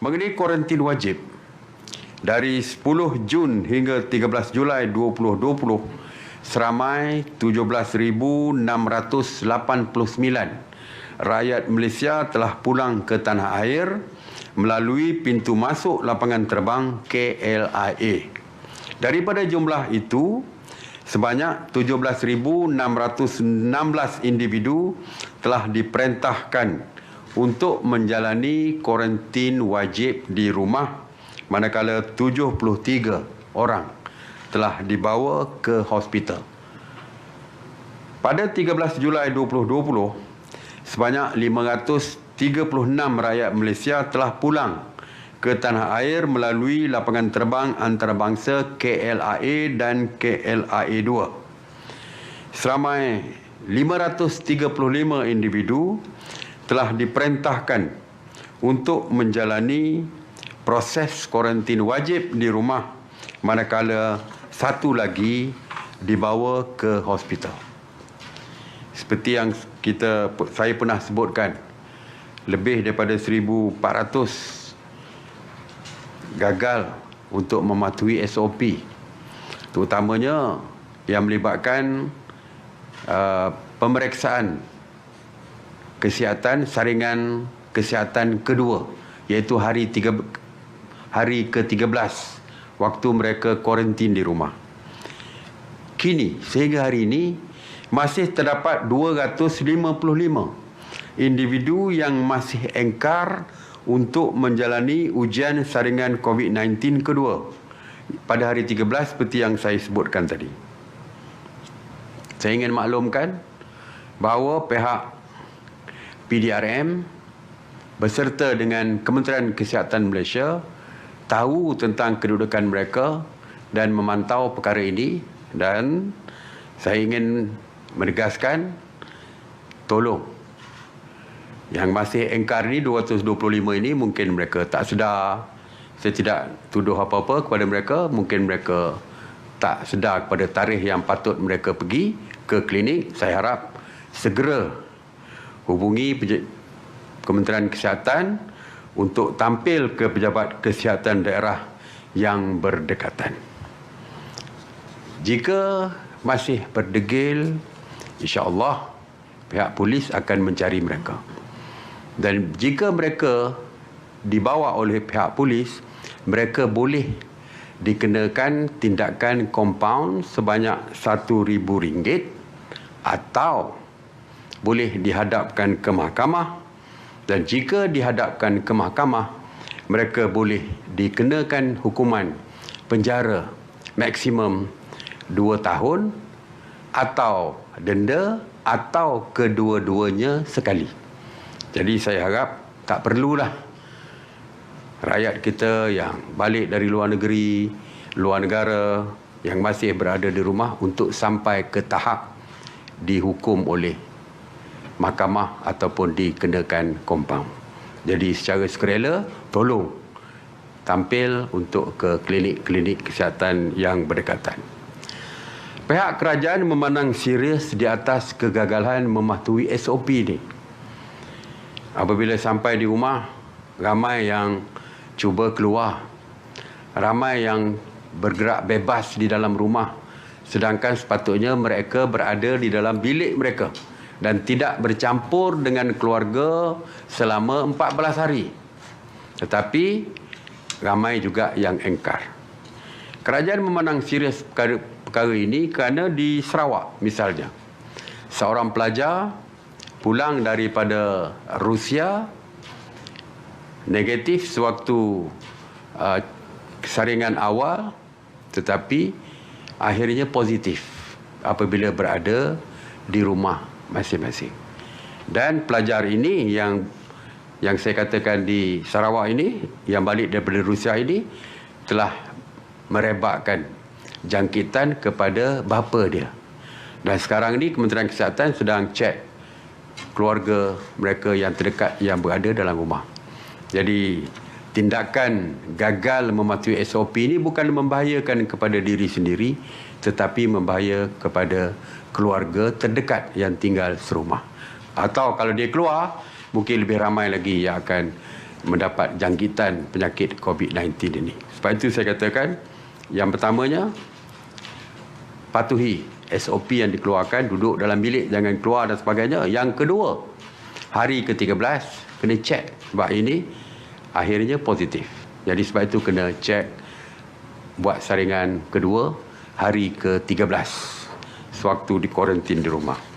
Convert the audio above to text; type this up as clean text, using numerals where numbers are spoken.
Mengenai kuarantin wajib, dari 10 Jun hingga 13 Julai 2020, seramai 17,689 rakyat Malaysia telah pulang ke tanah air melalui pintu masuk lapangan terbang KLIA. Daripada jumlah itu, sebanyak 17,616 individu telah diperintahkan untuk menjalani kuarantin wajib di rumah, manakala 73 orang telah dibawa ke hospital. Pada 13 Julai 2020, sebanyak 536 rakyat Malaysia telah pulang ke tanah air melalui lapangan terbang antarabangsa KLIA dan KLIA 2. Seramai 535 individu telah diperintahkan untuk menjalani proses kuarantin wajib di rumah, manakala satu lagi dibawa ke hospital. Seperti yang saya pernah sebutkan, lebih daripada 1,400 gagal untuk mematuhi SOP, terutamanya yang melibatkan pemeriksaan kesihatan saringan kesihatan kedua, iaitu hari ke-13 waktu mereka kuarantin di rumah. Kini sehingga hari ini masih terdapat 255 individu yang masih engkar untuk menjalani ujian saringan COVID-19 kedua pada hari 13 seperti yang saya sebutkan tadi. Saya ingin maklumkan bahawa pihak PDRM beserta dengan Kementerian Kesihatan Malaysia tahu tentang kedudukan mereka dan memantau perkara ini, dan saya ingin menegaskan, tolong yang masih engkar ni 225 ini, mungkin mereka tak sedar. Saya tidak tuduh apa-apa kepada mereka, mungkin mereka tak sedar kepada tarikh yang patut mereka pergi ke klinik. Saya harap segera hubungi Kementerian Kesihatan untuk tampil ke pejabat kesihatan daerah yang berdekatan. Jika masih berdegil, insya-Allah pihak polis akan mencari mereka. Dan jika mereka dibawa oleh pihak polis, mereka boleh dikenakan tindakan kompaun sebanyak RM1,000 atau boleh dihadapkan ke mahkamah, dan jika dihadapkan ke mahkamah, mereka boleh dikenakan hukuman penjara maksimum 2 tahun atau denda, atau kedua-duanya sekali. Jadi saya harap tak perlulah rakyat kita yang balik dari luar negeri, luar negara, yang masih berada di rumah untuk sampai ke tahap dihukum oleh mahkamah ataupun dikenakan kompaun. Jadi secara sukarela, tolong tampil untuk ke klinik-klinik kesihatan yang berdekatan. Pihak kerajaan memandang serius di atas kegagalan mematuhi SOP ini. Apabila sampai di rumah, ramai yang cuba keluar, ramai yang bergerak bebas di dalam rumah, sedangkan sepatutnya mereka berada di dalam bilik mereka dan tidak bercampur dengan keluarga selama 14 hari. Tetapi ramai juga yang engkar. Kerajaan memandang serius perkara ini kerana di Sarawak misalnya, seorang pelajar pulang daripada Rusia negatif sewaktu saringan awal, tetapi akhirnya positif apabila berada di rumah masing-masing. Dan pelajar ini yang saya katakan di Sarawak ini, yang balik daripada Rusia ini, telah merebakkan jangkitan kepada bapa dia. Dan sekarang ni Kementerian Kesihatan sedang cek keluarga mereka yang terdekat yang berada dalam rumah. Jadi tindakan gagal mematuhi SOP ini bukan membahayakan kepada diri sendiri, tetapi membahaya kepada keluarga terdekat yang tinggal serumah. Atau kalau dia keluar, mungkin lebih ramai lagi yang akan mendapat jangkitan penyakit COVID-19 ini. Sebab itu saya katakan, yang pertamanya, patuhi SOP yang dikeluarkan, duduk dalam bilik, jangan keluar dan sebagainya. Yang kedua, hari ke-13, kena cek. Sebab ini akhirnya positif. Jadi sebab itu kena cek, buat saringan kedua, hari ke-13, sewaktu di kuarantin di rumah.